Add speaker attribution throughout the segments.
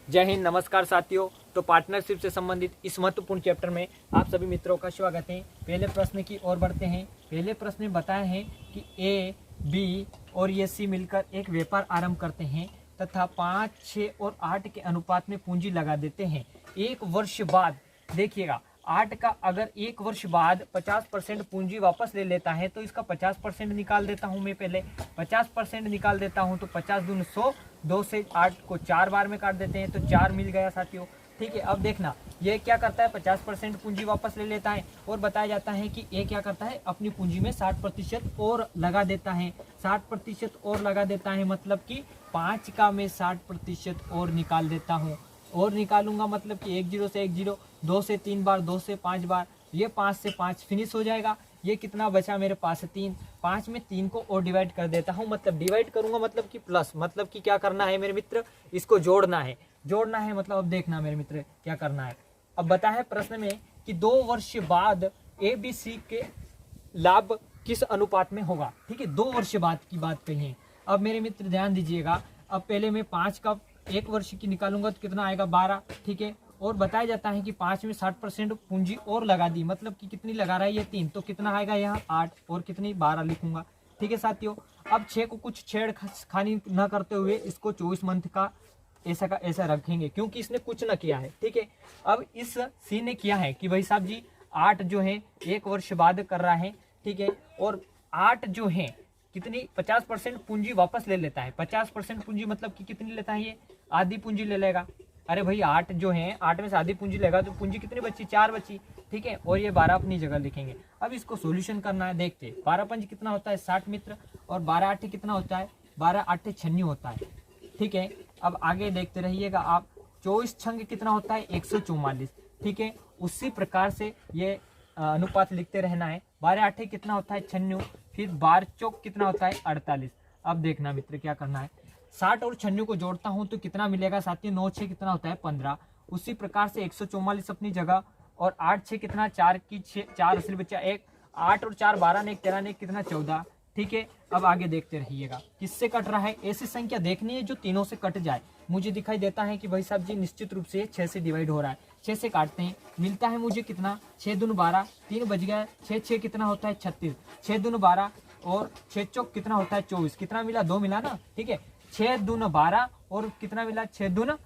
Speaker 1: जय हिंद, नमस्कार साथियों। तो पार्टनरशिप से संबंधित इस महत्वपूर्ण चैप्टर में आप सभी मित्रों का स्वागत है। पहले प्रश्न की ओर बढ़ते हैं। पहले प्रश्न में बताया है कि ए, बी और ये सी मिलकर एक व्यापार आरंभ करते हैं तथा 5, 6 और 8 के अनुपात में पूंजी लगा देते हैं। एक वर्ष बाद देखिएगा, 8 का अगर एक वर्ष बाद 50% पूंजी वापस ले लेता है तो इसका 50% निकाल देता हूं मैं। पहले 50% निकाल देता हूं तो 50 दूनी 100, 2 से 8 को 4 बार में काट देते हैं तो 4 मिल गया साथियों। ठीक है, अब देखना ये क्या करता है, 50% पूंजी वापस ले लेता है और बताया जाता है कि ये क्या करता है, अपनी पूंजी में 60% और लगा देता है। 60% और लगा देता है मतलब कि 5 का मैं 60% और निकाल देता हूँ। और निकालूंगा मतलब कि 1 0 से 1 0, 2 से 3 बार, 2 से 5 बार, ये 5 से 5 फिनिश हो जाएगा। ये कितना बचा मेरे पास है 3। 5 में 3 को और डिवाइड कर देता हूँ, मतलब डिवाइड करूंगा मतलब कि प्लस, मतलब कि क्या करना है मेरे मित्र, इसको जोड़ना है। जोड़ना है मतलब अब देखना मेरे मित्र क्या करना है। अब बता है प्रश्न में कि 2 वर्ष बाद ए बी सी के लाभ किस अनुपात में होगा। ठीक है, 2 वर्ष बाद की बात कही है। अब मेरे मित्र ध्यान दीजिएगा, अब पहले मैं 5 का 1 वर्ष की निकालूंगा तो कितना आएगा 12। ठीक है, और बताया जाता है कि 5 में 60% पूंजी और लगा दी, मतलब कि कितनी लगा रहा है ये 3, तो कितना आएगा यहाँ 8 और कितनी 12 लिखूंगा। ठीक है साथियों, अब 6 को कुछ छेड़खानी न करते हुए इसको 24 मंथ का ऐसा का ऐसा रखेंगे क्योंकि इसने कुछ न किया है। ठीक है, अब इस सी ने किया है कि भाई साहब जी 8 जो है 1 वर्ष बाद कर रहा है। ठीक है, और 8 जो है कितनी 50% पूंजी वापस ले लेता है। 50% पूंजी मतलब कि कितनी लेता है, ये आधी पूंजी ले लेगा। अरे भाई 8 जो है 8 में से आधी पूंजी लेगा तो पूंजी कितनी बची, 4 बची। ठीक है, और ये 12 अपनी जगह लिखेंगे। अब इसको सॉल्यूशन करना है। देखते 12 पंच कितना होता है 60 मित्र, और 12 8 कितना होता है, 12 8 96 होता है। ठीक है, अब आगे देखते रहिएगा आप। 24 छंग कितना होता है 144। ठीक है, उसी प्रकार से ये अनुपात लिखते रहना है। 12 8 कितना होता है 96, फिर 12 चौक कितना होता है 48। अब देखना मित्र क्या करना है, 60 और 96 को जोड़ता हूं तो कितना मिलेगा साथियों, 9 6 कितना होता है 15। उसी प्रकार से 144 अपनी जगह, और 8 6 कितना 4 की 4 असली बच्चा 1, 8 और 4 12 ने 13 ने कितना 14। ठीक है, अब आगे देखते रहिएगा किससे कट रहा है। ऐसी संख्या देखनी है जो तीनों से कट जाए। मुझे दिखाई देता है कि भाई साहब जी निश्चित रूप से 6 से डिवाइड हो रहा है। 6 से काटते हैं, मिलता है मुझे कितना 6 दूनी 12, 3 बज गया। 6 6 कितना होता है 36, 6 दूनी 12 और 6 चौक कितना होता है 24। कितना मिला 2 मिला ना। ठीक है, 6 दूना 12 और कितना मिला 6 दूना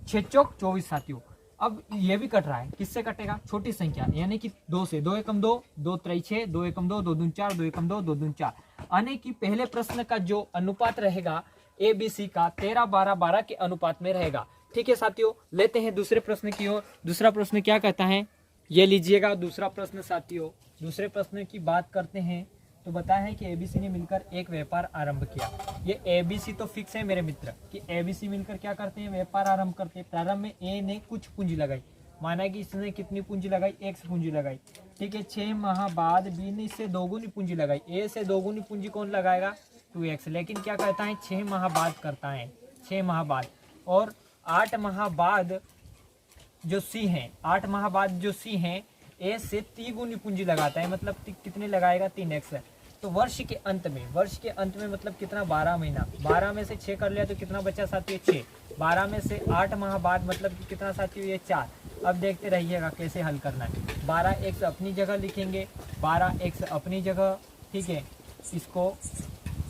Speaker 1: 6 चौक 24 साथियों। अब ये भी कट रहा है, किससे कटेगा, छोटी संख्या यानी कि 2 से। 2 एकम 2, 2 त्रिक 6, 2 एकम 2, 2 दून 4, 2 एकम 2, 2 दून 4। यानी कि पहले प्रश्न का जो अनुपात रहेगा ए बी सी का 13 12 12 के अनुपात में रहेगा। ठीक है साथियों, लेते हैं दूसरे प्रश्न की ओर। दूसरा प्रश्न क्या कहता है, ये लीजिएगा दूसरा प्रश्न साथियों। दूसरे प्रश्न की बात करते हैं तो बताया है कि एबीसी ने मिलकर एक व्यापार आरंभ किया। ये एबीसी तो फिक्स है मेरे मित्र कि एबीसी मिलकर क्या करते हैं, व्यापार आरंभ करते हैं। प्रारंभ में ए ने कुछ पूंजी लगाई, माना कि इसने कितनी पूंजी लगाई, एक्स पूंजी लगाई। ठीक है, 6 माह बाद बी ने इससे दोगुनी पूंजी लगाई। ए से दोगुनी पूंजी कौन लगाएगा, 2x। लेकिन क्या कहता है 6 माह बाद करता है, 6 माह बाद। और 8 माह बाद जो सी है, 8 माह बाद जो सी है ए से 3 गुनी पूंजी लगाता है, मतलब कितने लगाएगा 3x। तो वर्ष के अंत में मतलब कितना 12 महीना, 12 में से 6 कर लिया तो कितना बचा साथियों 6। 12 में से 8 माह बाद मतलब कि कितना साथियों ये 4। अब देखते रहिएगा कैसे हल करना है। 12x अपनी जगह लिखेंगे, 12x अपनी जगह। ठीक है, इसको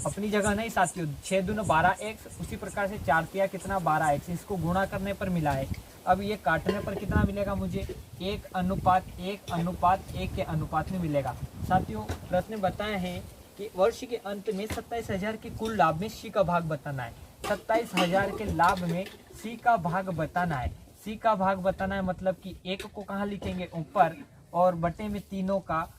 Speaker 1: अपनी जगह नहीं साथियों, 6 दूना 12x, उसी प्रकार से 4 तिया कितना 12x, इसको गुणा करने पर मिला है। अब ये काटने पर कितना मिलेगा मुझे, 1:1:1 के अनुपात में मिलेगा। साथियों प्रश्न बताए हैं कि वर्ष के अंत में 27,000 के कुल लाभ में सी का भाग बताना है। 27,000 के लाभ में सी का भाग बताना है। सी का भाग बताना है मतलब कि 1 को कहाँ लिखेंगे ऊपर, और बटे में तीनों का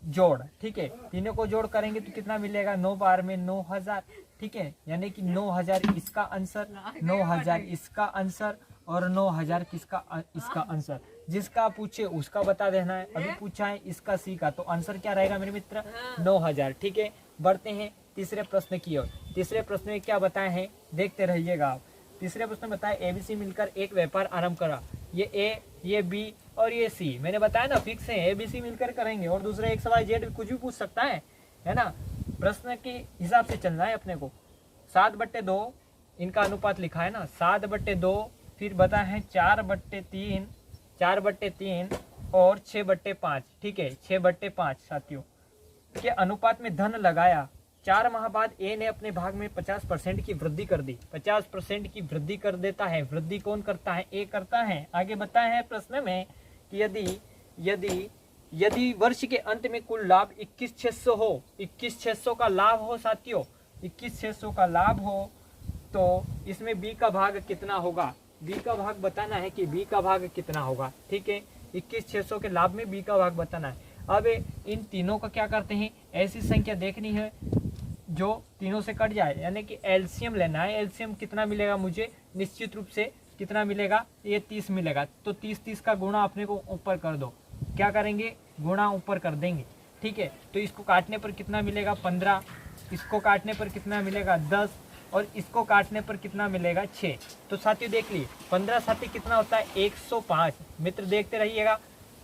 Speaker 1: जोड़। ठीक है, तीनों को जोड़ करेंगे तो कितना मिलेगा, 9 बार में 9,000। ठीक है, यानी कि 9,000 इसका आंसर, 9,000 इसका आंसर, और 9,000 किसका, इसका आंसर। जिसका पूछे उसका बता देना है। अभी पूछा है इसका सी का, तो आंसर क्या रहेगा मेरे मित्र 9,000। ठीक है, बढ़ते हैं तीसरे प्रश्न की ओर। तीसरे प्रश्न में क्या बताए हैं देखते रहिएगा आप। तीसरे प्रश्न में बताया एबीसी मिलकर एक व्यापार आरंभ करा। ये ए, ये बी और ये सी, मैंने बताया ना फिक्स है, एबीसी मिलकर करेंगे। और दूसरे एक्स वाई जेड कुछ भी पूछ सकता है ना। प्रश्न के हिसाब से चलना है अपने को। 7/2 इनका अनुपात लिखा है ना 7/2, फिर बताया है 4/3, 4/3 और 6/5। ठीक है, 6/5 साथियों के अनुपात में धन लगाया। 4 माह बाद ए ने अपने भाग में 50% की वृद्धि कर दी। 50% की वृद्धि कर देता है। वृद्धि कौन करता है? ए करता है। आगे बताया है प्रश्न में कि यदि वर्ष के अंत में कुल लाभ 21,600 हो, 21,600 का लाभ हो साथियों, 21,600 का लाभ हो, तो इसमें बी का भाग कितना होगा? बी का भाग बताना है कि बी का भाग कितना होगा। ठीक है, 21,600 के लाभ में बी का भाग बताना है। अब इन तीनों का क्या करते हैं, ऐसी संख्या देखनी है जो तीनों से कट जाए, यानी कि एलसीएम लेना है। एलसीएम कितना मिलेगा मुझे? निश्चित रूप से कितना मिलेगा? ये 30 मिलेगा। तो 30 का गुणा अपने को ऊपर कर दो। क्या करेंगे? गुणा ऊपर कर देंगे। ठीक है, तो इसको काटने पर कितना मिलेगा? 15। इसको काटने पर कितना मिलेगा? 10। और इसको काटने पर कितना मिलेगा? 6। तो साथियों देख लिए 15 साथी कितना होता है? 105। मित्र देखते रहिएगा।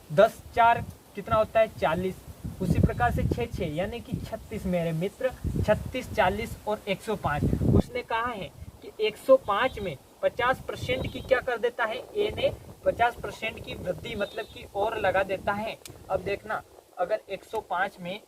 Speaker 1: 10 4 कितना होता है? 40। उसी प्रकार से 6 6 यानी कि 36 मेरे मित्र, 36, 40 और 105। उसने कहा है कि 105 में 50% की क्या कर देता है? ए ने 50% की वृद्धि मतलब कि और लगा देता है। अब देखना, अगर 105 में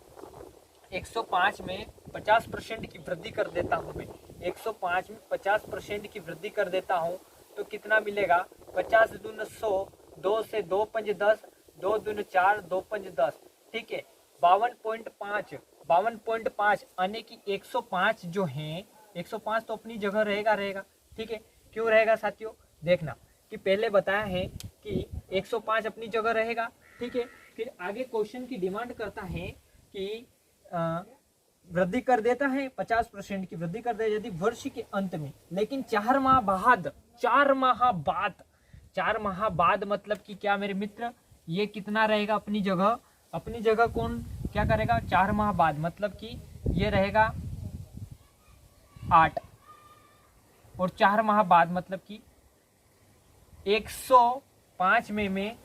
Speaker 1: 50% की वृद्धि कर देता हूँ मैं, 105 में 50% की वृद्धि कर देता हूँ तो कितना मिलेगा? 50 दूनी 100, 2 से 2 पंज 10, 2 दूनी 4, 2 पंज 10। ठीक है, 52.5 यानी कि 105 जो है, 105 तो अपनी जगह रहेगा। ठीक है, क्यों रहेगा साथियों? देखना कि पहले बताया है कि 105 अपनी जगह रहेगा। ठीक है, फिर आगे क्वेश्चन की डिमांड करता है कि वृद्धि कर देता है, 50% की वृद्धि कर दे यदि वर्ष के अंत में, लेकिन 4 माह बाद मतलब कि क्या मेरे मित्र? ये कितना रहेगा अपनी जगह? अपनी जगह कौन क्या करेगा? 4 माह बाद मतलब कि ये रहेगा 8, और 4 माह बाद मतलब कि 105 में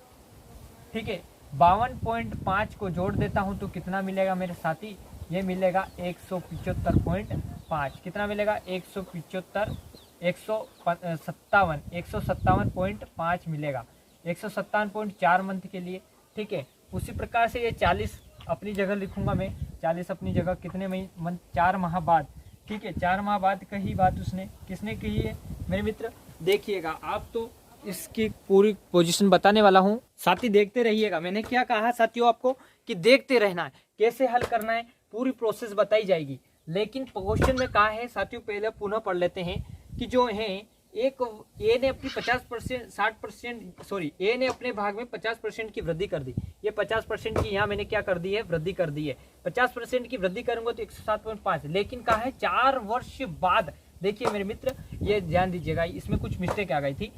Speaker 1: ठीक है 52.5 को जोड़ देता हूं तो कितना मिलेगा मेरे साथी? ये मिलेगा 175.5। कितना मिलेगा? 157.5 मिलेगा, 157.4 मंथ के लिए। ठीक है, उसी प्रकार से ये 40 अपनी जगह लिखूंगा मैं, 40 अपनी जगह कितने मंथ? 4 माह बाद। ठीक है, 4 माह बाद कही बात उसने, किसने कही है मेरे मित्र? देखिएगा, आप तो इसकी पूरी पोजीशन बताने वाला हूं, साथी देखते रहिएगा। मैंने क्या कहा साथियों आपको कि देखते रहना है, कैसे हल करना है, पूरी प्रोसेस बताई जाएगी। लेकिन क्वेश्चन में कहा है साथियों, पहले पुनः पढ़ लेते हैं कि जो है एक ए ने अपनी 50% ए ने अपने भाग में 50% की वृद्धि कर दी। ये 50% की यहाँ मैंने क्या कर दी है? वृद्धि कर दी है। 50% की वृद्धि करूंगा तो 107.5, लेकिन कहा है 4 वर्ष बाद। देखिए मेरे मित्र, ये ध्यान दीजिएगा, इसमें कुछ मिस्टेक आ गई थी।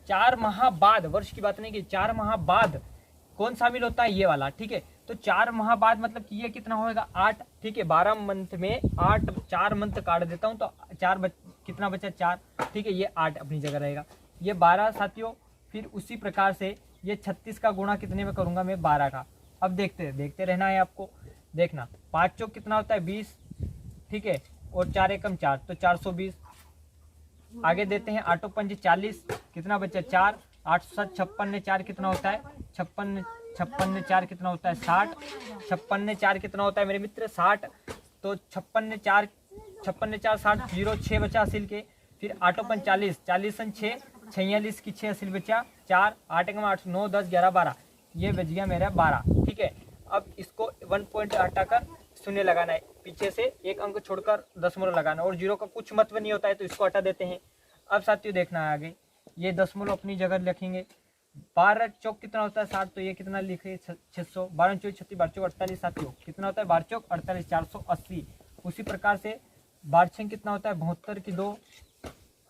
Speaker 1: 4 माह बाद, वर्ष की बात नहीं की, 4 माह बाद कौन शामिल होता है? ये वाला। ठीक है, तो 4 माह बाद मतलब कि ये कितना होगा? 8। ठीक है, 12 मंथ में 8, 4 मंथ काट देता हूं तो 4 कितना बचा? 4। ठीक है, ये 8 अपनी जगह रहेगा, ये 12 साथियों। फिर उसी प्रकार से ये 36 का गुणा कितने में करूंगा मैं? 12 का। अब देखते रहना है आपको। देखना, 5 चौक कितना होता है? 20। ठीक है, और 4 एकम 4 तो 420। आगे देते हैं 8 पंज 40, कितना बचा? 4। 8 7 56 4 कितना होता है? 56 4 कितना होता है? 60। 56 4 कितना होता है मेरे मित्र? 60। तो 56 4 60, 0 6 बचा असिल के। फिर 8 पंज 40, 40 6 46 की 6 असिल बचा 4। 8 एकम 8 9 10 11 12, ये बच गया मेरा 12। ठीक है, अब इसको 1 पॉइंट हटाकर शून्य लगाना है, पीछे से एक अंक छोड़कर दशमलव लगाना, और 0 का कुछ महत्व नहीं होता है तो इसको हटा देते हैं। अब साथियों देखना है आगे, ये दशमलव अपनी जगह लिखेंगे। 12 चौक कितना होता है? 60, तो ये कितना लिखे? 600। 12 चौक 36, 12 चौक 48 साथियों, कितना होता है? 12 चौक 48, 480। उसी प्रकार से 12 छः कितना होता है? 72 की 2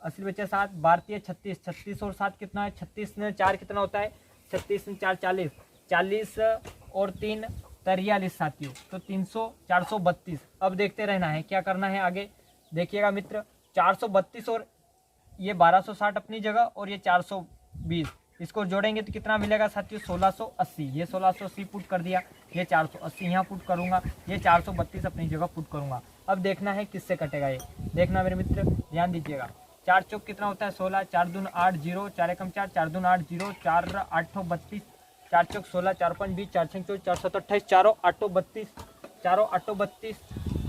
Speaker 1: 80 बचा 7। 12 36, 36 और 7 कितना है? 36 ने 4 कितना होता है? 36 ने 4 40, 40 और 3 43 साथियों, तो 300 432। अब देखते रहना है क्या करना है आगे। देखिएगा मित्र, 432 और ये 1260 अपनी जगह, और ये 420, इसको जोड़ेंगे तो कितना मिलेगा साथियों 1680। ये 1680 पुट कर दिया, ये 480 यहाँ पुट करूँगा, ये 432 अपनी जगह पुट करूँगा। अब देखना है किससे कटेगा, ये देखना मेरे मित्र, ध्यान दीजिएगा। 4 चौक कितना होता है 16, 4 दून 8 0, 4 एकम 4, 4 दून 8 0, 4 8 32, 4 चौक 16, 4 5 20, 4 6 24, 4 7 28, 4 8 32, 4 8 32।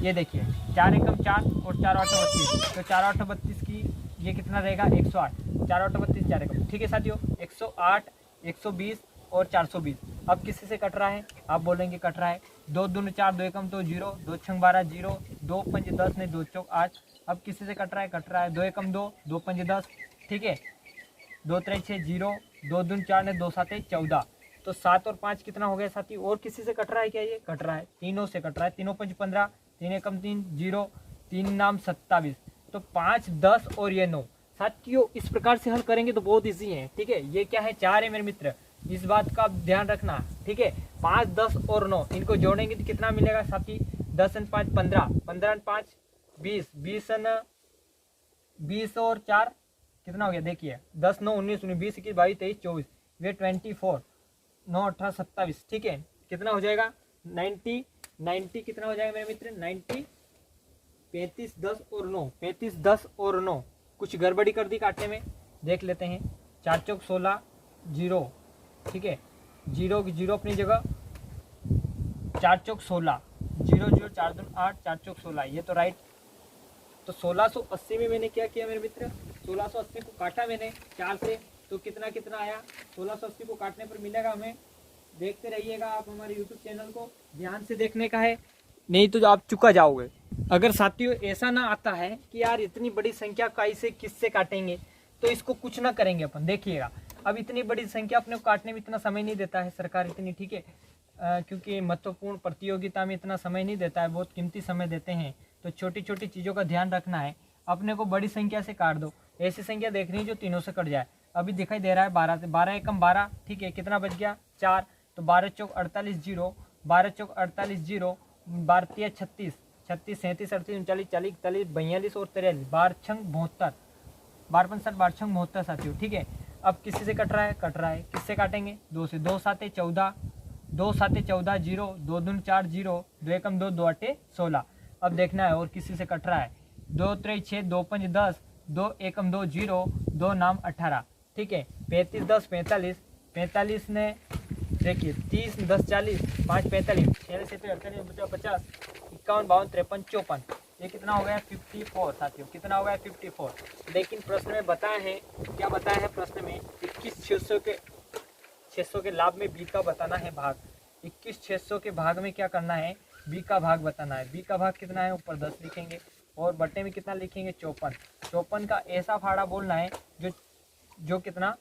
Speaker 1: ये देखिए 4 एकम 4 और 4 8 32, तो 4 8 32 की ये कितना रहेगा 108, 4 8 32 4 एकम, ठीक है साथियों 108, 120 और 420। अब किसी से कट रहा है, आप बोलेंगे कट रहा है 2 दून 4, 2 एकम 2 0, 2 6 12 0, 2 5 10 नहीं 2 चौक 8। अब किसी से कट रहा है 2 एकम 2, 2 5 10, ठीक है 2 3 6 0, 2 दून 4 ने 2 7 14, तो 7 और 5 कितना हो गया साथी। और किसी से कट रहा है क्या, ये कट रहा है, तीनों से कट रहा है, तीनों 5 15, 3 एकम 3 0, 3 नाम 27, तो 5 10 और ये 9। साथियों इस प्रकार से हल करेंगे तो बहुत इजी है, ठीक है। ये क्या है 4 है मेरे मित्र, इस बात का ध्यान रखना, ठीक है। 5 10 और 9 इनको जोड़ेंगे तो कितना मिलेगा साथी 10 और 5 15, 15 और 5 20, 20 और 4 कितना हो गया देखिए 10 9 19 20 21 22 23 24, ये 24, 9 18 27, ठीक है। कितना हो जाएगा 90 कितना हो जाएगा मेरे मित्र 90, 35 10 और 9, 35 10 और 9। कुछ गड़बड़ी कर दी काटने में, देख लेते हैं। 4 चौक 16 0, ठीक है 0 0 अपनी जगह, 4 चौक 16 0 0, 4 दून 8, 4 चौक 16, ये तो राइट। तो 1680 में मैंने क्या किया मेरे मित्र, 1680 को काटा मैंने 4 से, तो कितना कितना आया 1680 को काटने पर मिलेगा हमें, देखते रहिएगा आप हमारे YouTube चैनल को, ध्यान से देखने का है, नहीं तो आप चुका जाओगे। अगर साथियों ऐसा ना आता है कि यार इतनी बड़ी संख्या का इसे किससे काटेंगे, तो इसको कुछ ना करेंगे अपन, देखिएगा। अब इतनी बड़ी संख्या अपने को काटने में इतना समय नहीं देता है सरकार इतनी, ठीक है, क्योंकि महत्वपूर्ण प्रतियोगिता में इतना समय नहीं देता है, बहुत कीमती समय देते हैं, तो छोटी छोटी चीज़ों का ध्यान रखना है। अपने को बड़ी संख्या से काट दो, ऐसी संख्या देखनी है जो तीनों से कट जाए। अभी दिखाई दे रहा है 12 से, 12 एकम 12, ठीक है, कितना बच गया 4, तो 12 चौक 48 0, 12 चौक 48 0, 12 36, 36 37 38 39 40 41 42 और 43, 12 छंग 72, 12 65 12 छंग 72 साथियों, ठीक है। अब किसी से कट रहा है, किससे काटेंगे 2 से, 2 7 14, 2 7 14 0, 2 दून 4 0, 2 एकम 2, 2 8 16। अब देखना है और किसी से कट रहा है 2 3 6, 2 5 10, 2 एकम 2 0, 2 नाम 18, ठीक है 35 10 45, 45 ने देखिए 30 10 40, 5 45, 6 से 48 50, 51 52 53 54, ये कितना हो गया 54 साथियों, कितना हो गया 54। लेकिन प्रश्न में बताया है, क्या बताया है प्रश्न में 21 600 के लाभ में बी का बताना है भाग। 21 600 के भाग में क्या करना है, बी का भाग बताना है। बी का भाग कितना है, ऊपर 10 लिखेंगे और बट्टे में कितना लिखेंगे 54। 54 का ऐसा फाड़ा बोलना है जो कितना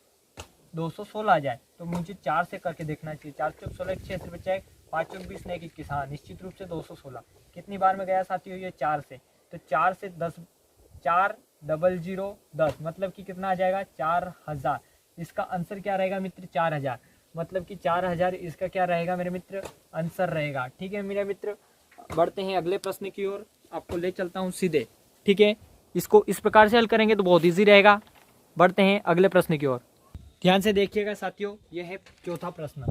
Speaker 1: 216 आ जाए, तो मुझे 4 से करके देखना चाहिए। 4 चौक 16 6 से बचाए, 5 चौक 20 ने 21, हाँ निश्चित रूप से 216 कितनी बार में गया साथियों, ये 4 से, तो 4 से 10, 4 00 10, मतलब कि कितना आ जाएगा 4000। इसका आंसर क्या रहेगा मित्र 4000, मतलब कि 4000 इसका क्या रहेगा मेरे मित्र आंसर रहेगा, ठीक है मेरे मित्र। बढ़ते हैं अगले प्रश्न की ओर, आपको ले चलता हूँ सीधे, ठीक है। इसको इस प्रकार से हल करेंगे तो बहुत ईजी रहेगा। बढ़ते हैं अगले प्रश्न की ओर, ध्यान से देखिएगा साथियों, यह है चौथा प्रश्न।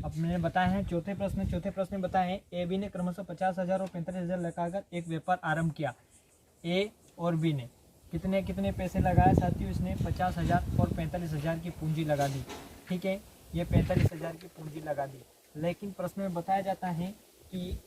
Speaker 1: अब मैंने बताया है चौथे प्रश्न में बताया है ए बी ने क्रमशः 50,000 और 45,000 लगाकर एक व्यापार आरंभ किया। ए और बी ने कितने कितने पैसे लगाए साथियों, इसने 50,000 और 45,000 की पूंजी लगा दी, ठीक है, ये 45,000 की पूंजी लगा दी। लेकिन प्रश्न में बताया जाता है कि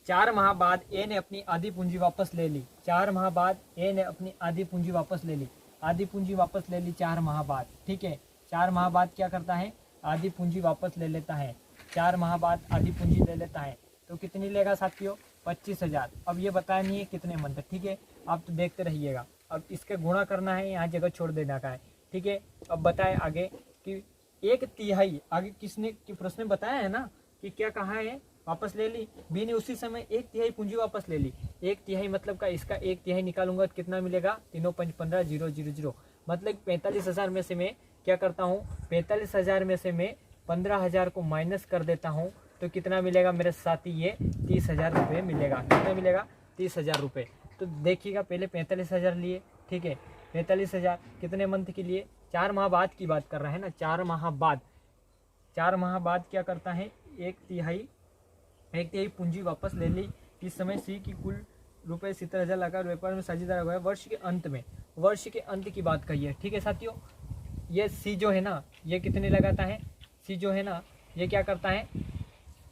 Speaker 1: 4 माह बाद ए ने अपनी आधी पूंजी वापस ले ली। 4 माह बाद ए ने अपनी आधी पूंजी वापस ले ली, आधी पूंजी वापस ले ली 4 माह बाद, ठीक है। 4 माह बाद क्या करता है, आधी पूंजी वापस ले लेता है। 4 माह बाद आधी पूंजी ले लेता है, तो कितनी लेगा साथियों 25,000। अब ये बताया नहीं है कितने मंथ, ठीक है, आप तो देखते रहिएगा। अब इसके गुणा करना है, यहाँ जगह छोड़ देना का है, ठीक है। अब बताए आगे कि 1/3 आगे किसने कि प्रश्न में बताया है ना कि क्या कहा है, वापस ले ली। बी ने उसी समय 1/3 पूंजी वापस ले ली। 1/3 मतलब का इसका 1/3 निकालूंगा तो कितना मिलेगा 3 5 15 0 0 0, मतलब 45,000 में से मैं क्या करता हूँ, 45,000 में से मैं 15,000 को माइनस कर देता हूँ, तो कितना मिलेगा मेरे साथी, ये 30,000 रुपये मिलेगा। कितना मिलेगा 30,000 रुपये। तो देखिएगा पहले 45,000 लिए, ठीक है, 45,000 कितने मंथ के लिए 4 माह बाद की बात कर रहा है ना, 4 माह बाद, 4 माह बाद क्या करता है, एक तिहाई पूंजी वापस ले ली। इस समय सी की कुल रुपए 70,000 लगाकर व्यापार में साझेदार हुआ है। वर्ष के अंत की बात कही है, ठीक है साथियों। ये सी जो है ना, ये कितने लगाता है, सी जो है ना ये क्या करता है,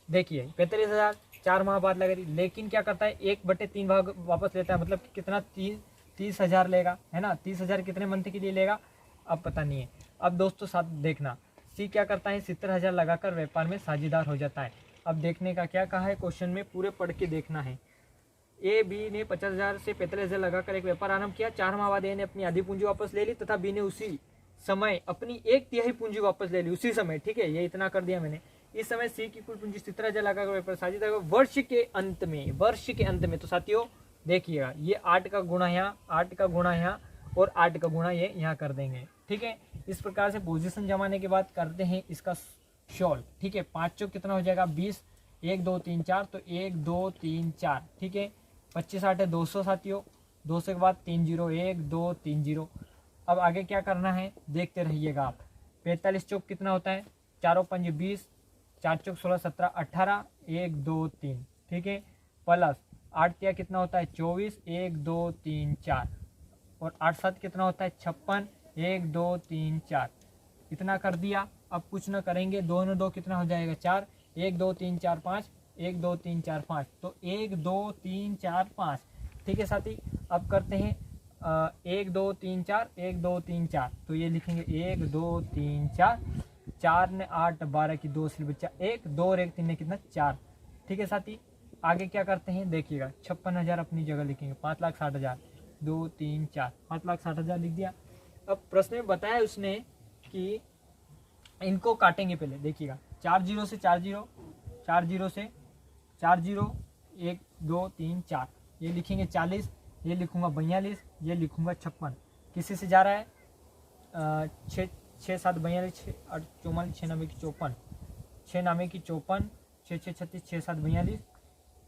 Speaker 1: देखिए 45,000 4 माह बाद लगा रही, लेकिन क्या करता है 1/3 भाग वापस लेता है, मतलब कितना 30,000 लेगा, है ना। 30,000 कितने मंथ के लिए लेगा अब पता नहीं है। अब दोस्तों साथ देखना, सी क्या करता है 70,000 लगाकर व्यापार में साझेदार हो जाता है। अब देखने का क्या कहा है क्वेश्चन में, पूरे पढ़ के देखना है। ए बी ने 50,000 से 45,000 लगाकर एक व्यापार आरंभ किया। 4 माह बाद ए ने अपनी आधी पूंजी वापस ले ली तथा बी ने उसी समय अपनी 1/3 पूंजी वापस ले ली उसी समय, ठीक है। ये इतना कर दिया मैंने। इस समय सी की कुल पूंजी 70,000 लगाकर व्यापार साझेदार वर्ष के अंत में। तो साथियों देखिएगा, ये 8 का गुणा यहाँ, 8 का गुणा यहाँ और 8 का गुणा ये यहाँ कर देंगे, ठीक है। इस प्रकार से पोजीशन जमाने के बाद करते हैं इसका सॉल्व, ठीक है। 5 चौक कितना हो जाएगा 20, 1 2 3 4, तो 1 2 3 4, ठीक है। 25 8 है 200 साथियों, 200 के बाद 3 0, 1 2 3 0। अब आगे क्या करना है देखते रहिएगा आप। 45 चौक कितना होता है, 4 5 20, 4 चौक 16 17 18, 1 2 3, ठीक है। प्लस 8 तिया कितना होता है 24, 1 2 3 4, और 8 7 कितना होता है 56, 1 2 3 4, इतना कर दिया। अब कुछ ना करेंगे, 2 और 2 कितना हो जाएगा 4, 1 2 3 4 5, 1 2 3 4 5, तो 1 2 3 4 5, ठीक है साथी। अब करते हैं 1 2 3 4, 1 2 3 4, तो ये लिखेंगे 1 2 3 4, 4 ने 8 12 की 2 से बच्चा 1, 2 और 1 3 ने कितना 4, ठीक है साथी। आगे क्या करते हैं देखिएगा, 56,000 अपनी जगह लिखेंगे, 5,60,000, 2 3 4, 5,60,000 लिख दिया। अब प्रश्न में बताया उसने कि इनको काटेंगे, पहले देखिएगा 4 0 से 4 0, 4 0 से 4 0, 1 2 3 4, ये लिखेंगे 40, ये लिखूंगा 42, ये लिखूंगा 56, किसी से जा रहा है 6 6 7 42, 6 8 44, 6 9 की 54, 6 9 की 54, 6 6 36, 6 7 42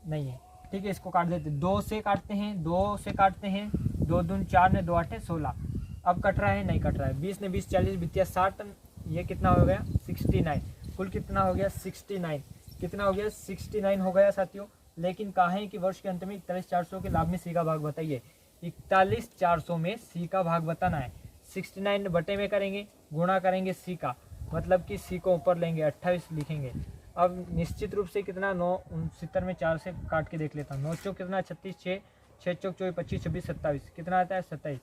Speaker 1: नहीं है, ठीक है। इसको काट देते, 2 से काटते हैं, 2 से काटते हैं, 2 दून 4 ने 2 8 16, अब कट रहा है नहीं कट रहा है, 20 ने 20 40 बितिया 60, ये कितना हो गया 69, कुल कितना हो गया 69, कितना हो गया 69 हो गया साथियों। लेकिन कहा है कि वर्ष के अंत में 41,400 के लाभ में सी का भाग बताइए। 41,400 में सी का भाग बताना है। 69 बटे में करेंगे, गुणा करेंगे सी का, मतलब कि सी को ऊपर लेंगे, 28 लिखेंगे। अब निश्चित रूप से कितना 9 में 4 से काट के देख लेता हूँ, 9 चौक कितना 36, 6 चौक 24 25 26 27, कितना आता है 27,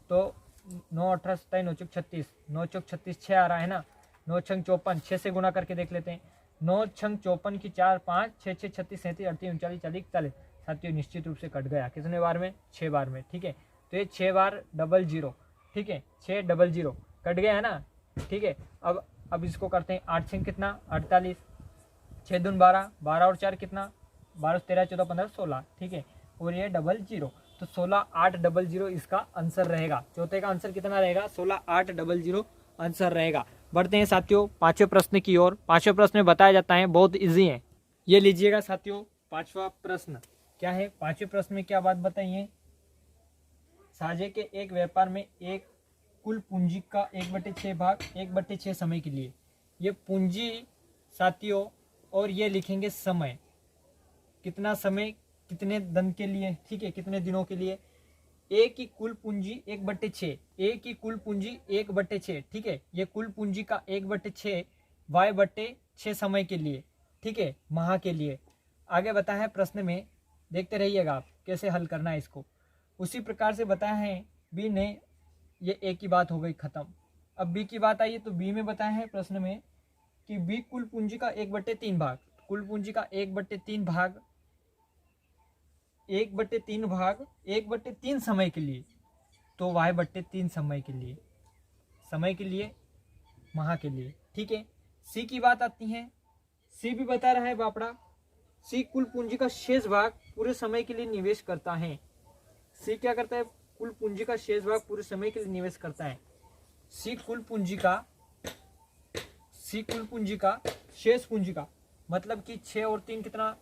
Speaker 1: तो 9 18 27, 9 चौक 36, 9 चौक 36 6 आ रहा है ना, 9 छंग 54, 6 से गुणा करके देख लेते हैं, 9 छंग 54 की 4 5, 6 6 36 37 38 39 40 41, साथियों निश्चित रूप से कट गया, कितने बार में 6 बार में, ठीक है। तो ये 6 बार 00, ठीक है, 6 00 कट गया है ना, ठीक है। अब इसको करते हैं, 8 छंग कितना 48, 6 दून 12, 12 और 4 कितना 12 13 14 15 16, ठीक है, और ये 00, तो 16 8 00 इसका आंसर रहेगा। चौथे का आंसर कितना रहेगा 16 8 00 आंसर रहेगा। बढ़ते हैं साथियों पांचवें प्रश्न की ओर। पांचवें प्रश्न में बताया जाता है, बहुत इजी है, ये लीजिएगा साथियों। पांचवा प्रश्न क्या है, पांचवें प्रश्न में क्या बात बताइए, साझे के एक व्यापार में एक कुल पूंजी का 1/6 भाग 1/6 समय के लिए, ये पूंजी साथियों, और ये लिखेंगे समय, कितना समय कितने दिन के लिए, ठीक है, कितने दिनों के लिए। ए की कुल पूंजी 1/6, ए की कुल पूंजी 1/6, ठीक है, ये कुल पूंजी का 1/6 y/6 समय के लिए, ठीक है, माह के लिए। आगे बताया है प्रश्न में, देखते रहिएगा आप कैसे हल करना है इसको। उसी प्रकार से बताया है बी ने, ये ए की बात हो गई खत्म। अब बी की बात आई, तो बी में बताया है प्रश्न में कि बी कुल पूंजी का 1/3 भाग, कुल पूंजी का 1/3 भाग 1/3 समय के लिए, तो y/3 समय के लिए, माह के लिए, ठीक है। सी की बात आती है, सी भी बता रहा है बापड़ा, सी कुल पूंजी का शेष भाग पूरे समय के लिए निवेश करता है। सी क्या करता है, कुल पूंजी का शेष भाग पूरे समय के लिए निवेश करता है। सी कुल पूंजी का शेष पूंजी का मतलब कि 6 और 3 कितना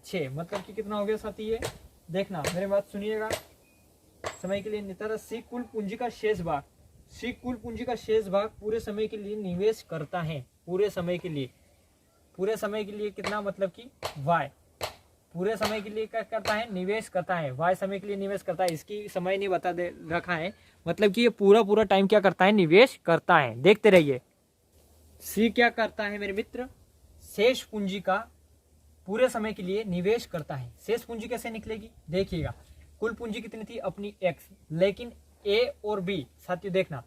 Speaker 1: 6, मतलब कि कितना हो गया साथी, ये देखना मेरे बात सुनिएगा समय के लिए नितर। सी कुल पूंजी का शेष भाग, सी कुल पूंजी का शेष भाग पूरे समय के लिए निवेश करता है। पूरे समय के लिए कितना, मतलब कि वाई पूरे समय के लिए क्या करता है, निवेश करता है। वाई समय के लिए निवेश करता है, इसकी समय नहीं बता दे रखा है, मतलब कि ये पूरा टाइम क्या करता है, निवेश करता है। देखते रहिए। सी क्या करता है मेरे मित्र, शेष पूंजी का पूरे समय के लिए निवेश करता है। शेष पूंजी कैसे निकलेगी, देखिएगा। कुल पूंजी कितनी थी अपनी x, लेकिन a और b साथियों देखना,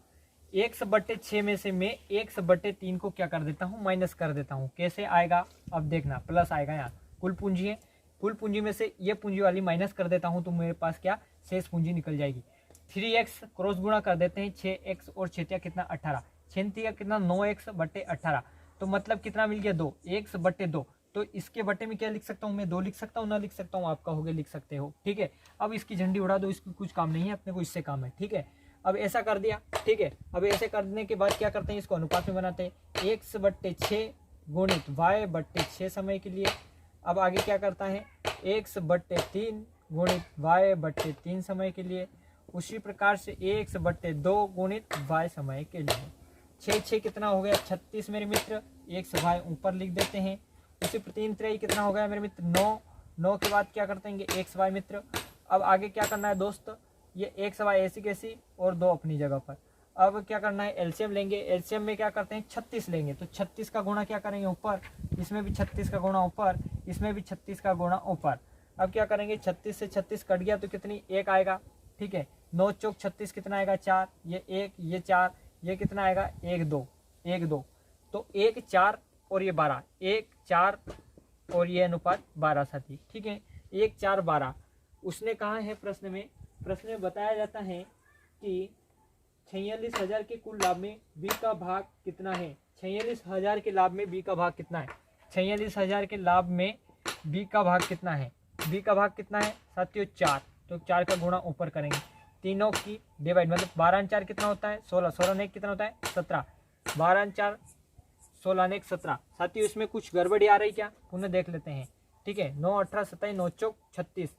Speaker 1: 1/6 में से मैं 1/3 को क्या कर देता हूँ, माइनस कर देता हूँ। कैसे आएगा, अब देखना, प्लस आएगा। यहाँ कुल पूंजी है, कुल पूंजी में से ये पूंजी वाली माइनस कर देता हूँ, तो मेरे पास क्या शेष पूंजी निकल जाएगी। 3x क्रॉस गुणा कर देते हैं, 6x और 6 कितना 18, 6 कितना 9x/18, तो मतलब कितना मिल गया 2, 1/2। तो इसके बटे में क्या लिख सकता हूँ मैं, 2 लिख सकता हूँ, ना लिख सकता हूँ, आपका हो गया, लिख सकते हो। ठीक है, अब इसकी झंडी उड़ा दो, इसकी कुछ काम नहीं है, अपने को इससे काम है। ठीक है, अब ऐसा कर दिया। ठीक है, अब ऐसे करने के बाद क्या करते हैं, इसको अनुपात में बनाते हैं, 1/6 गुणित y/6 समय के लिए। अब आगे क्या करता है, 1/3 गुणित y/3 समय के लिए। उसी प्रकार से 1/2 गुणित y समय के लिए। 6 कितना हो गया 36 मेरे मित्र, एक y ऊपर लिख देते हैं। उसी 3 कितना हो गया मेरे मित्र 9 के बाद क्या करते हैं एक्स वाई मित्र। अब आगे क्या करना है दोस्त, ये एक्स वाई ऐसी कैसी और 2 अपनी जगह पर। अब क्या करना है, एलसीएम लेंगे। एलसीएम में क्या करते हैं 36 लेंगे, तो 36 का गुणा क्या करेंगे ऊपर, इसमें भी 36 का गुणा ऊपर, इसमें भी 36 का गुणा ऊपर। अब क्या करेंगे 36 से 36 कट गया तो कितनी 1 आएगा। ठीक है, 9 चौक 36 कितना आएगा 4, ये 1 ये 4, ये कितना आएगा 1 2, तो 1 4 और ये 12, 1 4 और ये अनुपात 12 साथी। ठीक है, 1 4 12। उसने कहा है प्रश्न में बताया जाता है कि 46,000 के कुल लाभ में बी का भाग कितना है। 46,000 के लाभ में बी का भाग कितना है, 46,000 के लाभ में बी का भाग कितना है। बी का भाग कितना है साथियों 4, तो 4 का गुणा ऊपर करेंगे, तीनों की डिवाइड, मतलब 12 4 कितना होता है 16, 16 ने कितना होता है 17, 12 4 16 ने 17। साथियों इसमें कुछ गड़बड़ी आ रही क्या, पुनः देख लेते हैं। ठीक है, 9 18 27 9 चौक 36,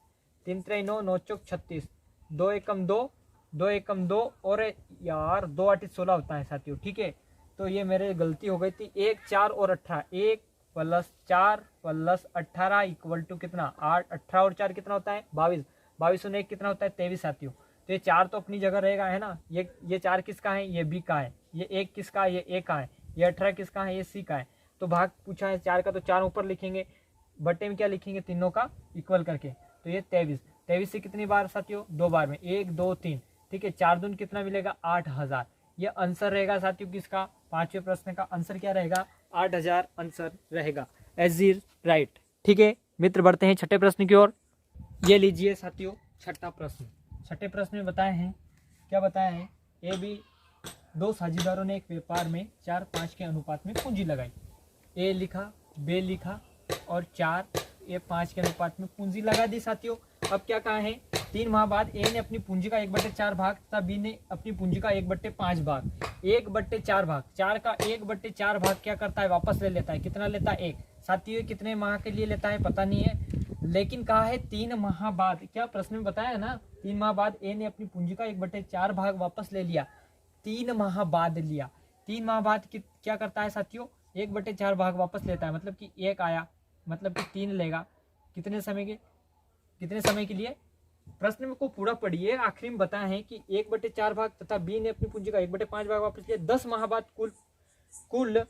Speaker 1: 3 3 9 9 चौक 36, 2 एकम 2 2 एकम 2 और यार 2 8 16 होता है साथियों। ठीक है, तो ये मेरे गलती हो गई थी। 1 4 और 18, 1 + 4 + 18 इक्वल टू कितना 8, 18 और 4 कितना होता है 22, 22 और 1 कितना होता है 23 साथियों। तो ये 4 तो अपनी जगह रहेगा है ना, ये 4 किसका है, ये बी का है, ये 1 किसका है, ये ए का है, ये 18 किसका है, ये सी का है। तो भाग पूछा है 4 का, तो 4 ऊपर लिखेंगे, बटे में क्या लिखेंगे तीनों का इक्वल करके, तो ये 23, 23 से कितनी बार साथियों 2 बार में, 1 2 3। ठीक है, 4 दून कितना मिलेगा 8000। ये आंसर रहेगा साथियों किसका, 5वें प्रश्न का आंसर क्या रहेगा 8000 आंसर रहेगा, एज इज राइट। ठीक है मित्र, बढ़ते हैं छठे प्रश्न की ओर। ये लीजिए साथियों छठा प्रश्न। छठे प्रश्न में बताए हैं, क्या बताया है, ए बी 2 साझेदारों ने एक व्यापार में 4-5 के अनुपात में पूंजी लगाई। ए लिखा, बी लिखा और 4 ये 5 के अनुपात में पूंजी लगा दी साथियों। अब क्या कहा है, 3 माह बाद ए ने अपनी पूंजी का 1/4 भाग तथा बी ने अपनी पूंजी का 1/5 भाग, 1/4 भाग, 4 का 1/4 भाग क्या करता है वापस ले लेता है। कितना लेता है 1 साथियों। कितने माह के लिए लेता है पता नहीं है, लेकिन कहा है 3 माह बाद, क्या प्रश्न में बताया है ना, 3 माह बाद ए ने अपनी पूंजी का 1/4 भाग वापस ले लिया। 3 माह बाद लिया, 3 माह बाद क्या करता है साथियों 1/4 भाग वापस लेता है, मतलब कि 1 आया, मतलब कि 3 लेगा। कितने समय के लिए, प्रश्न में को पूरा पढ़िए, आखिरी में बताया है कि 1/4 भाग तथा बी ने अपनी पूंजी का 1/5 भाग वापस लिया। 10 माह बाद कुल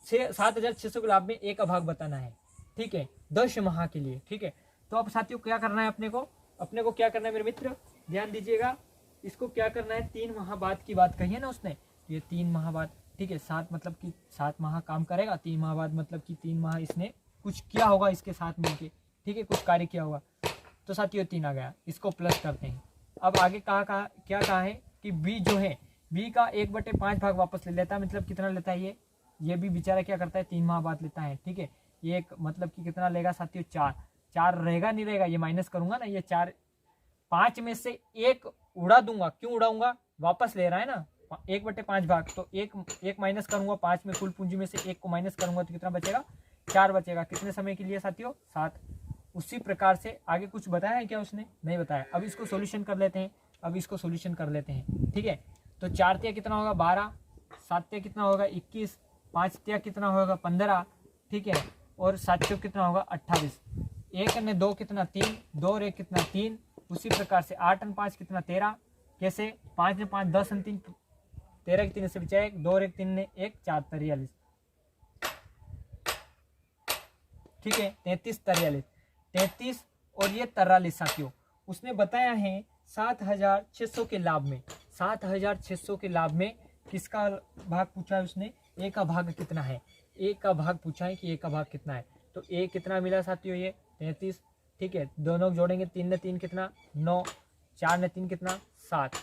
Speaker 1: 7,600 के लाभ में ए का भाग बताना है। ठीक है, 10 माह के लिए। ठीक है, तो अब साथियों क्या करना है अपने को क्या करना है मेरे मित्र, ध्यान दीजिएगा। इसको क्या करना है, 3 माह बाद की बात कही है ना उसने, ये 3 माह बाद। ठीक है, 7 मतलब कि 7 माह काम करेगा, 3 माह बाद मतलब कि 3 माह इसने कुछ किया होगा इसके साथ मिलके। ठीक है, कुछ कार्य किया होगा, तो साथियों 3 आ गया, इसको प्लस करते हैं। अब आगे क्या कहा है कि बी जो है, बी का 1/5 भाग वापस ले लेता है, मतलब कितना लेता है ये भी बेचारा क्या करता है 3 माह बाद लेता है। ठीक है, ये मतलब कि कितना लेगा साथियों 4 रहेगा नहीं रहेगा, ये माइनस करूंगा ना, ये 4 5 में से 1 उड़ा दूंगा। क्यों उड़ाऊंगा, वापस ले रहा है ना 1/5 भाग, तो एक माइनस करूंगा 5 में, कुल पूंजी में से 1 को माइनस करूंगा तो कितना बचेगा 4 बचेगा। कितने समय के लिए साथियों 7। उसी प्रकार से आगे कुछ बताया है क्या उसने, नहीं बताया। अब इसको सॉल्यूशन कर लेते हैं, ठीक है, तो 4 तिया कितना होगा 12, 7 तिया कितना होगा 21, 5 तिया कितना होगा 15, ठीक है, और 7 चौक कितना होगा 28। 1 और 2 कितना 3, 2 और 1 कितना 3। उसी प्रकार से 8 और 5 कितना 13, कैसे 5 ने 5 10 और 3 13 के 3 से बचा 1, 2 और 1 3 ने 1 4 43, ठीक है, 33 43, 33 और ये 43 साथियों। उसने बताया है 7600 के लाभ में, 7600 के लाभ में किसका भाग पूछा है उसने, ए का भाग कितना है, ए का भाग पूछा है कि ए का भाग कितना है। तो ए कितना मिला साथियों, ये 33, ठीक है, दोनों जोड़ेंगे 3 ने 3 कितना 9, 4 ने 3 कितना 7,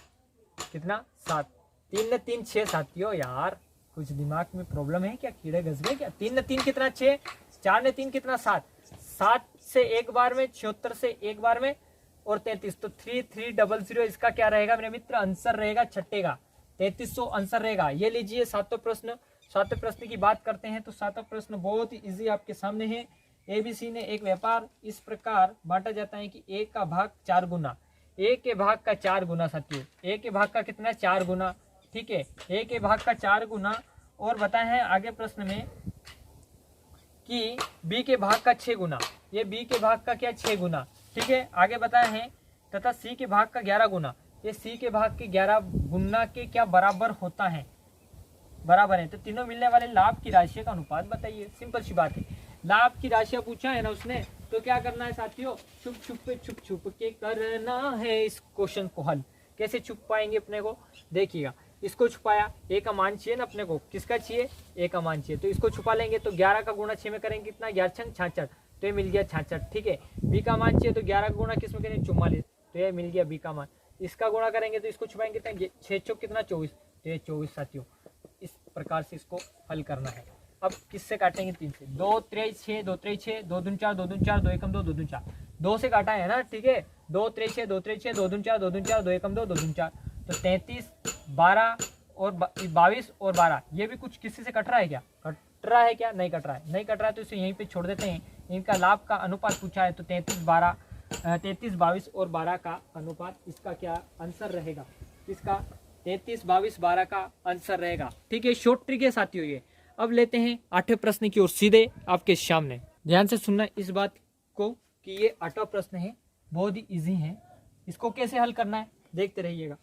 Speaker 1: कितना 7, 3 ने 3 6 साथियों। यार कुछ दिमाग में प्रॉब्लम है क्या, कीड़े घस गए क्या। 3 ने 3 कितना 6, 4 ने 3 कितना 7, 7 से एक बार में, 76 से एक बार में, और 33, तो 3300 इसका क्या रहेगा मेरे मित्र, आंसर रहेगा छठे का 3300 आंसर रहेगा। ये लीजिए सातों प्रश्न। सातवें प्रश्न की बात करते हैं तो सातवां प्रश्न बहुत ही इजी आपके सामने है। एबीसी ने एक व्यापार इस प्रकार बांटा जाता है कि ए का भाग 4 गुना, ए के भाग का 4 गुना साथियों, ए के भाग का कितना 4 गुना, ठीक है, ए के भाग का 4 गुना। और बताया है आगे प्रश्न में कि बी के भाग का 6 गुना, ये बी के भाग का क्या 6 गुना, ठीक है। आगे बताया है तथा सी के भाग का 11 गुना, ये सी के भाग के 11 गुना के क्या बराबर होता है, बराबर है। तो तीनों मिलने वाले लाभ की राशि का अनुपात बताइए। सिंपल सी बात है, लाभ की राशि पूछा है ना उसने, तो क्या करना है साथियों, छुप छुप के करना है इस क्वेश्चन को हल। कैसे छुप पाएंगे अपने को, देखिएगा, इसको छुपाया, ए का मान चाहिए ना अपने को, किसका चाहिए, ए का मान चाहिए, तो इसको छुपा लेंगे। तो 11 का गुणा 6 में करेंगे कितना, 11 छंग 66, तो ये मिल गया 66, ठीक है। बी का मान चाहिए तो 11 का गुणा किस में करेंगे 44, तो ये मिल गया बी का मान। इसका गुणा करेंगे तो इसको छुपाएंगे कितना, 6 चौक कितना 24, तो ये 24 साथियों। इस प्रकार से इसको हल करना है। अब किससे काटेंगे, 3 से, 2 3 6, 2 3 6, 2 दून 4, 2 दून 4, 2 एकम 2, 2 दून 4, 2 से काटा है ना, ठीक है। 2 3 6, 2 3 6, 2 दून 4, 2 दून 4, 2 एकम 2, 2 दून 4, तो 33 12 और 22 और 12, ये भी कुछ किसी से कट रहा है क्या, कट रहा है क्या, नहीं कट रहा है, नहीं कट रहा है तो इसे यहीं पे छोड़ देते हैं। इनका लाभ का अनुपात पूछा है तो 33 22 और 12 का अनुपात, इसका क्या आंसर रहेगा, इसका 33 22 12 का आंसर रहेगा, ठीक है। शॉर्ट ट्रिक है साथियों ये। अब लेते हैं 8वें प्रश्न की ओर, सीधे आपके सामने ध्यान से सुनना इस बात को कि ये 8वां प्रश्न है, बहुत ही इजी है। इसको कैसे हल करना है देखते रहिएगा।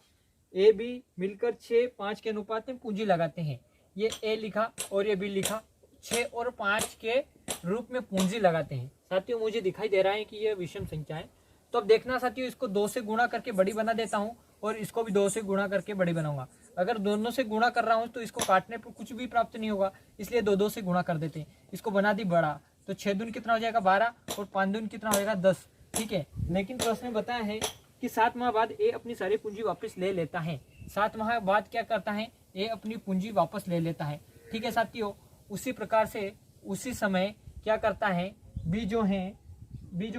Speaker 1: ए बी मिलकर 6 5 के अनुपात में पूंजी लगाते हैं, ये ए लिखा और ये बी लिखा, 6 और 5 के रूप में पूंजी लगाते हैं। साथियों मुझे दिखाई दे रहा है कि ये विषम संख्या है, तो अब देखना साथियों, इसको 2 से गुणा करके बड़ी बना देता हूँ और इसको भी 2 से गुणा करके बड़ी बनाऊंगा। अगर दोनों से गुणा कर रहा हूँ तो इसको काटने पर कुछ भी प्राप्त नहीं होगा, इसलिए 2 2 से गुणा कर देते हैं। इसको बना दी बड़ा, तो 6 दून कितना हो जाएगा 12 और 5 दून कितना हो जाएगा 10, ठीक है। लेकिन प्रश्न में बताया है कि 7 माह बाद ए अपनी सारी पूंजी वापस ले लेता है। 7 माह बाद क्या करता है, ए अपनी पूंजी वापस ले लेता है, ठीक है साथियों। उसी प्रकार से उसी समय क्या करता है, बी जो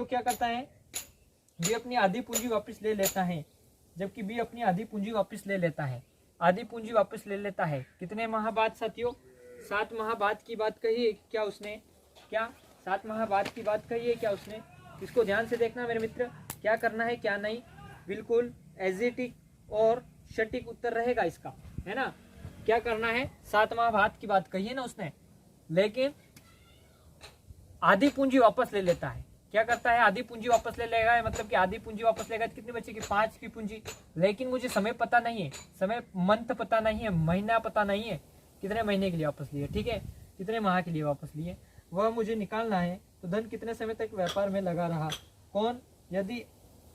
Speaker 1: क्या करता है, बी अपनी आधी पूंजी वापस ले लेता है, जबकि बी अपनी आधी पूंजी वापस ले लेता है, आधी पूंजी वापस ले लेता है कितने माह बाद साथियों, 7 माह बाद की बात कही है क्या उसने, क्या 7 माह बाद की बात कही है क्या उसने। इसको ध्यान से देखना मेरे मित्र, क्या करना है क्या नहीं, बिल्कुल एजिटिक और सटीक उत्तर रहेगा इसका, है ना। क्या करना है, 7 माह बाद की बात कही है ना उसने, लेकिन आधी पूंजी वापस ले लेता है। क्या करता है, आधी पूंजी वापस ले लेगा, मतलब कि आधी पूंजी वापस लेगा तो कितनी बचेगी 5 की पूंजी। लेकिन मुझे समय पता नहीं है, समय मंथ पता नहीं है, महीना पता नहीं है, कितने महीने के लिए वापस लिए, ठीक है, कितने माह के लिए वापस लिए, वह मुझे निकालना है। तो धन कितने समय तक व्यापार में लगा रहा, कौन, यदि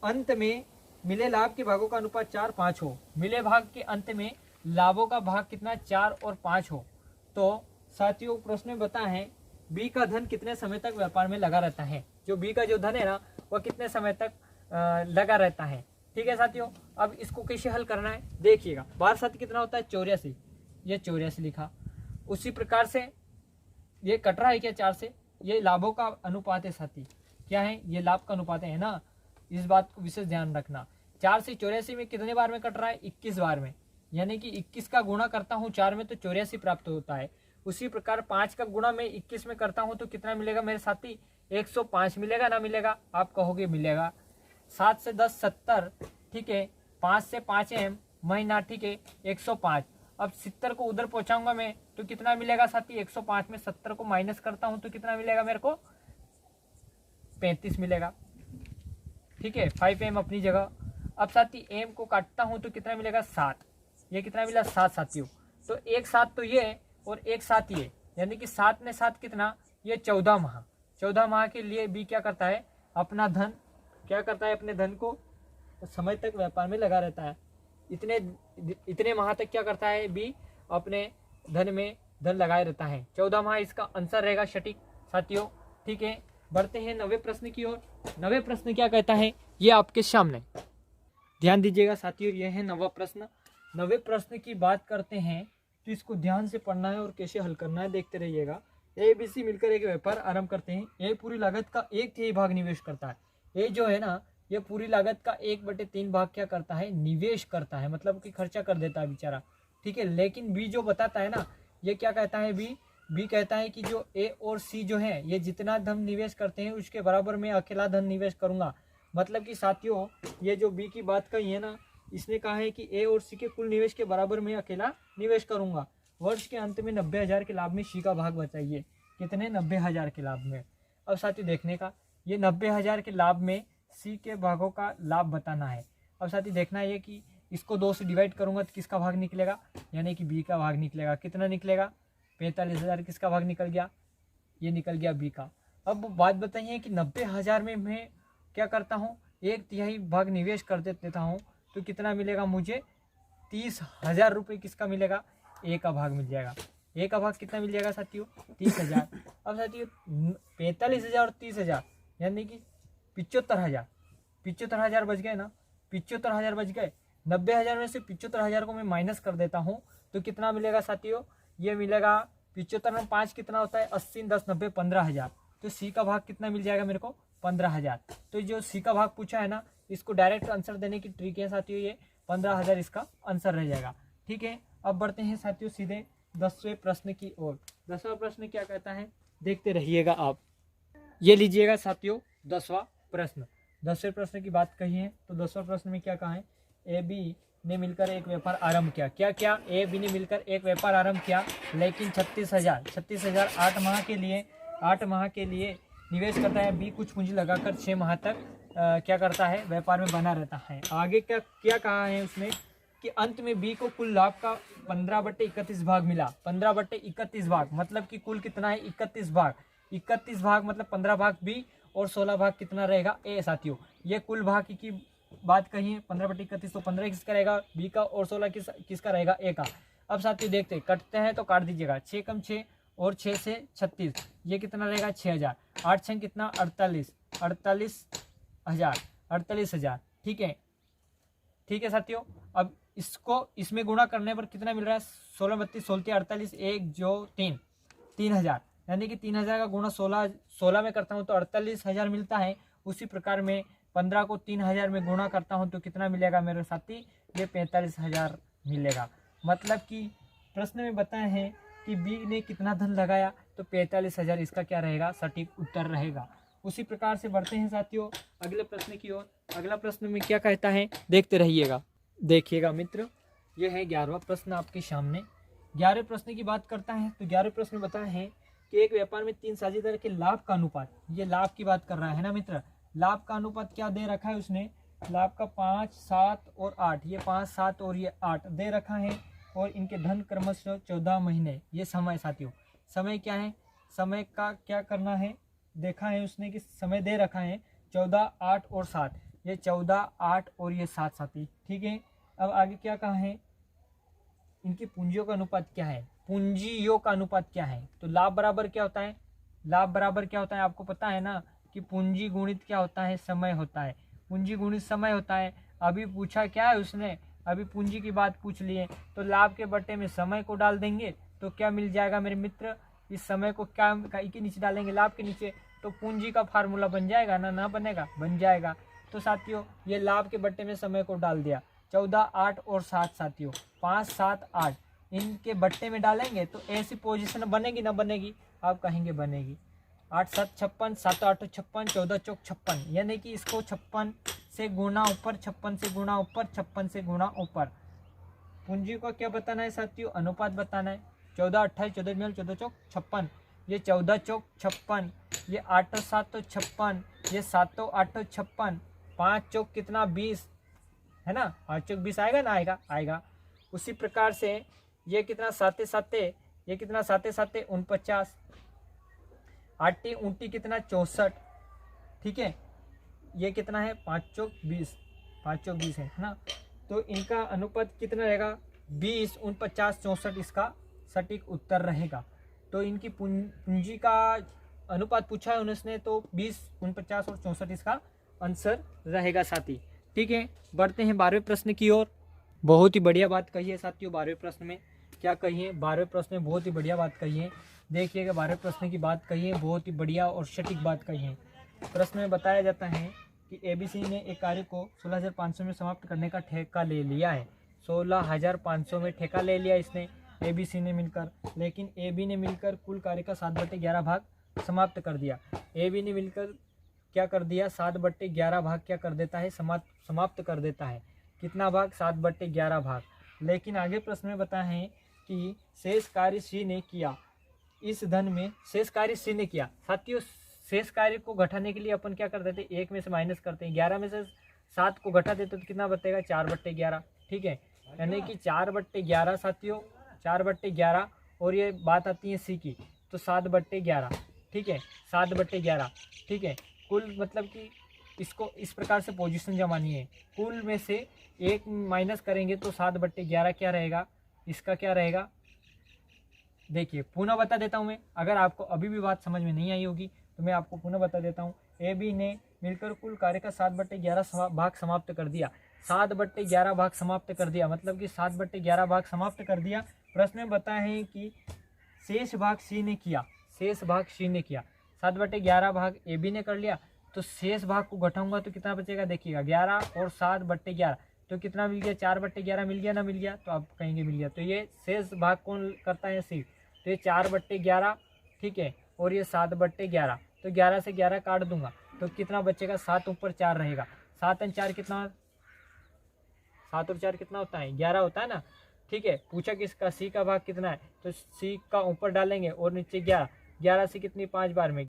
Speaker 1: अंत में मिले लाभ के भागों का अनुपात 4 5 हो, मिले भाग के अंत में लाभों का भाग कितना 4 और 5 हो, तो साथियों प्रश्न में बता है बी का धन कितने समय तक व्यापार में लगा रहता है, जो बी का जो धन है ना वह कितने समय तक लगा रहता है, ठीक है साथियों। अब इसको कैसे हल करना है देखिएगा, 12 7 कितना होता है 84, ये 84 लिखा। उसी प्रकार से ये कट रहा है क्या 4 से, ये लाभों का अनुपात है साथी, क्या है ये लाभ का अनुपात है ना, इस बात को विशेष ध्यान रखना। 4 से 84 में कितने बार में कट रहा है 21 बार में, यानी कि 21 का गुणा करता हूँ 4 में तो 84 प्राप्त होता है। उसी प्रकार 5 का गुणा मैं 21 में करता हूँ तो कितना मिलेगा मेरे साथी 105 मिलेगा ना मिलेगा, आप कहोगे मिलेगा। 7 से 10 70, ठीक है, 5 से 5 एम महीना, ठीक है 105। अब 70 को उधर पहुंचाऊंगा मैं तो कितना मिलेगा साथी, 105 में 70 को माइनस करता हूं तो कितना मिलेगा मेरे को, 35 मिलेगा, ठीक है 5m अपनी जगह। अब साथी m को काटता हूं तो कितना मिलेगा, 7। ये कितना मिला, 7 साथियों। तो एक साथ तो ये और एक साथ ये, यानी कि 7 में 7 कितना, ये 14 माह। 14 माह के लिए बी क्या करता है, अपना धन क्या करता है, अपने धन को समय तक व्यापार में लगा रहता है। इतने माह तक क्या करता है बी, अपने धन में धन लगाए रहता है। 14 माह इसका आंसर रहेगा सटीक साथियों, ठीक है। बढ़ते हैं 9वें प्रश्न की ओर। 9वें प्रश्न क्या कहता है, ये आपके सामने ध्यान दीजिएगा साथियों, ये है 9वां प्रश्न। 9वें प्रश्न की बात करते हैं तो इसको ध्यान से पढ़ना है और कैसे हल करना है देखते रहिएगा। ए बी सी मिलकर एक व्यापार आरंभ करते हैं। ए पूरी लागत का 1/3 भाग निवेश करता है। ए जो है ना, ये पूरी लागत का 1/3 भाग क्या करता है, निवेश करता है, मतलब कि खर्चा कर देता है बेचारा, ठीक है। लेकिन बी जो बताता है ना, ये क्या कहता है, बी कहता है कि जो ए और सी जो है, ये जितना धन निवेश करते हैं उसके बराबर मैं अकेला धन निवेश करूंगा। मतलब कि साथियों, ये जो बी की बात कही है ना, इसने कहा है कि ए और सी के कुल निवेश के बराबर मैं अकेला निवेश करूंगा। वर्ष के अंत में 90,000 के लाभ में सी का भाग बचाइए। कितने, 90,000 के लाभ में। अब साथियों देखने का, ये 90,000 के लाभ में सी के भागों का लाभ बताना है। अब साथी देखना है कि इसको 2 से डिवाइड करूंगा तो किसका भाग निकलेगा, यानी कि बी का भाग निकलेगा। कितना निकलेगा, 45,000 किसका भाग निकल गया, ये निकल गया बी का। अब बात बताइए कि 90,000 में मैं क्या करता हूँ, 1/3 भाग निवेश कर देता हूँ तो कितना मिलेगा मुझे, 30,000 रुपये किसका मिलेगा, ए का भाग मिल जाएगा। ए का भाग कितना मिल जाएगा साथियों, 30,000। अब साथियों 45,000 और 30,000 यानी कि 75,000, 75,000 बच गए ना, 75,000 बच गए। 90,000 में से 75,000 को मैं माइनस कर देता हूँ तो कितना मिलेगा साथियों, ये मिलेगा 75 में 5 कितना होता है, 80, 10, 90, 15,000। तो सी का भाग कितना मिल जाएगा मेरे को, 15,000। तो जो सी का भाग पूछा है ना, इसको डायरेक्ट आंसर देने की ट्रिक है साथियों, ये 15,000 इसका आंसर रह जाएगा, ठीक है। अब बढ़ते हैं साथियों सीधे 10वें प्रश्न की ओर। 10वां प्रश्न क्या कहता है देखते रहिएगा आप। ये लीजिएगा साथियों 10वां प्रश्न। 10वें प्रश्न की बात कही है तो 10वां प्रश्न में क्या कहा है, ए बी ने मिलकर एक व्यापार आरंभ किया। क्या ए बी ने मिलकर एक व्यापार आरंभ किया, लेकिन 36,000 8 माह के लिए निवेश करता है। बी कुछ पूंजी लगाकर 6 माह तक क्या करता है, व्यापार में बना रहता है। आगे क्या कहा है उसने कि अंत में बी को कुल लाभ का 15/31 भाग मिला। 15/31 भाग मतलब कि कुल कितना है, 31 भाग। 31 भाग मतलब 15 भाग बी और 16 भाग कितना रहेगा, ए साथियों। ये कुल भाग की बात कही है, 15/31 तो 15 किसका रहेगा, बी का, और 16 किसका रहेगा, ए का। अब साथियों देखते कटते हैं तो काट दीजिएगा, 6 कम 6 और 6 से 36, ये कितना रहेगा 6,000। 8 6 कितना 48,000, ठीक है, ठीक है साथियों। अब इसको इसमें गुणा करने पर कितना मिल रहा है, 16 32 16 48 1 जो 3 3,000, यानी कि 3,000 का गुणा 16 में करता हूँ तो 48,000 मिलता है। उसी प्रकार में 15 को 3,000 में गुणा करता हूँ तो कितना मिलेगा मेरे साथी, ये 45,000 मिलेगा। मतलब कि प्रश्न में बताए हैं कि बी ने कितना धन लगाया तो 45,000 इसका क्या रहेगा, सटीक उत्तर रहेगा। उसी प्रकार से बढ़ते हैं साथियों अगले प्रश्न की ओर। अगला प्रश्न में क्या कहता है देखते रहिएगा। देखिएगा मित्र, यह है 11वां प्रश्न आपके सामने। 11वें प्रश्न की बात करता है तो 11वें प्रश्न में बताया है कि एक व्यापार में 3 साझेदार के लाभ का अनुपात, ये लाभ की बात कर रहा है ना मित्र। लाभ का अनुपात क्या दे रखा है उसने, लाभ का 5 7 और 8, ये 5 7 और ये 8 दे रखा है। और इनके धन क्रमशः 14 महीने, ये समय साथियों। समय क्या है, समय का क्या करना है, देखा है उसने कि समय दे रखा है 14 8 और 7, ये 14 8 और ये 7 साथी, ठीक है। अब आगे क्या कहा है, इनकी पूंजियों का अनुपात क्या है, पूंजियों का अनुपात क्या है। तो लाभ बराबर क्या होता है, लाभ बराबर क्या होता है आपको पता है ना कि पूंजी गुणित क्या होता है, समय होता है। पूंजी गुणित समय होता है। अभी पूछा क्या है उसने, अभी पूंजी की बात पूछ लिए तो लाभ के बट्टे में समय को डाल देंगे तो क्या मिल जाएगा मेरे मित्र, इस समय को क्या के नीचे डालेंगे, लाभ के नीचे, तो पूंजी का फार्मूला बन जाएगा ना, ना बनेगा, बन जाएगा। तो साथियों ये लाभ के बट्टे में समय को डाल दिया, 14 8 और 7 साथियों, 5 7 8 इनके बट्टे में डालेंगे तो ऐसी पोजीशन बनेगी ना बनेगी, आप कहेंगे बनेगी। 8 7 56, 7 8 56, 14 चौक 56, यानी कि इसको 56 से गुना ऊपर, 56 से गुना ऊपर, 56 से गुना ऊपर, पूंजी को क्या बताना है साथियों, अनुपात बताना है। 14 28 14 मिल 14 चौक 56, ये 14 चौक 56, ये 8 7 56, ये 7 8 56, 5 चौक कितना 20 है ना, 5 चौक 20 आएगा ना, आएगा आएगा। उसी प्रकार से ये कितना 7 7, ये कितना 7 7 49, 8 29 कितना 64, ठीक है। ये कितना है 5 चौक 20, 5 चौक 20 है ना। तो इनका अनुपात कितना रहेगा 20 49 64, इसका सटीक उत्तर रहेगा। तो इनकी पूंजी का अनुपात पूछा है उन्होंने, तो 20 49 और 64 इसका आंसर रहेगा साथी। ठीक है, बढ़ते हैं 12वें प्रश्न की ओर। बहुत ही बढ़िया बात कही है साथियों 12वें प्रश्न में। क्या कही है 12वें प्रश्न में, बहुत ही बढ़िया बात कही है। देखिएगा 12वें प्रश्न की बात कही है, बहुत ही बढ़िया और सटीक बात कही है। प्रश्न में बताया जाता है कि एबीसी ने एक कार्य को 16,500 में समाप्त करने का ठेका ले लिया है। 16,500 में ठेका ले लिया इसने एबीसी ने मिलकर, लेकिन एबी ने मिलकर कुल कार्य का 7/11 भाग समाप्त कर दिया। एबी ने मिलकर क्या कर दिया 7/11 भाग क्या कर देता है, समाप्त कर देता है। कितना भाग 7/11 भाग। लेकिन आगे प्रश्न में बताया है कि शेष कार्य सी ने किया। इस धन में शेष कार्य सी ने किया साथियों। शेष कार्य को घटाने के लिए अपन क्या कर देते हैं, 1 में से माइनस करते हैं। 11 में से 7 को घटा देते तो कितना बचेगा 4/11, ठीक है। यानी कि 4/11 साथियों, 4/11। और ये बात आती है सी की, तो 7/11, ठीक है, 7/11, ठीक है। कुल मतलब कि इसको इस प्रकार से पोजीशन जमानी है। कुल में से 1 माइनस करेंगे तो 7/11 क्या रहेगा, इसका क्या रहेगा। देखिए पुनः बता देता हूँ मैं, अगर आपको अभी भी बात समझ में नहीं आई होगी तो मैं आपको पुनः बता देता हूँ। ए बी ने मिलकर कुल कार्य का 7/11 भाग समाप्त कर दिया। 7/11 भाग समाप्त कर दिया मतलब कि 7/11 भाग समाप्त कर दिया। प्रश्न में बताया है कि शेष भाग सी ने किया, शेष भाग सी ने किया। 7/11 भाग ए बी ने कर लिया, तो शेष भाग को घटाऊंगा तो कितना बचेगा देखिएगा 11 और 7/11, तो कितना मिल गया 4/11 मिल गया ना, मिल गया, तो आप कहेंगे मिल गया। तो ये शेष भाग कौन करता है सी, तो ये 4/11, ठीक है, और ये 7/11। तो 11 से 11 काट दूंगा तो कितना बचेगा 7 ऊपर 4 रहेगा। 7 और 4 कितना, 7 और 4 कितना होता है 11 होता है ना, ठीक है। पूछा किसका, सी का भाग कितना है, तो सी का ऊपर डालेंगे और नीचे 11। 11 से कितनी 5 बार में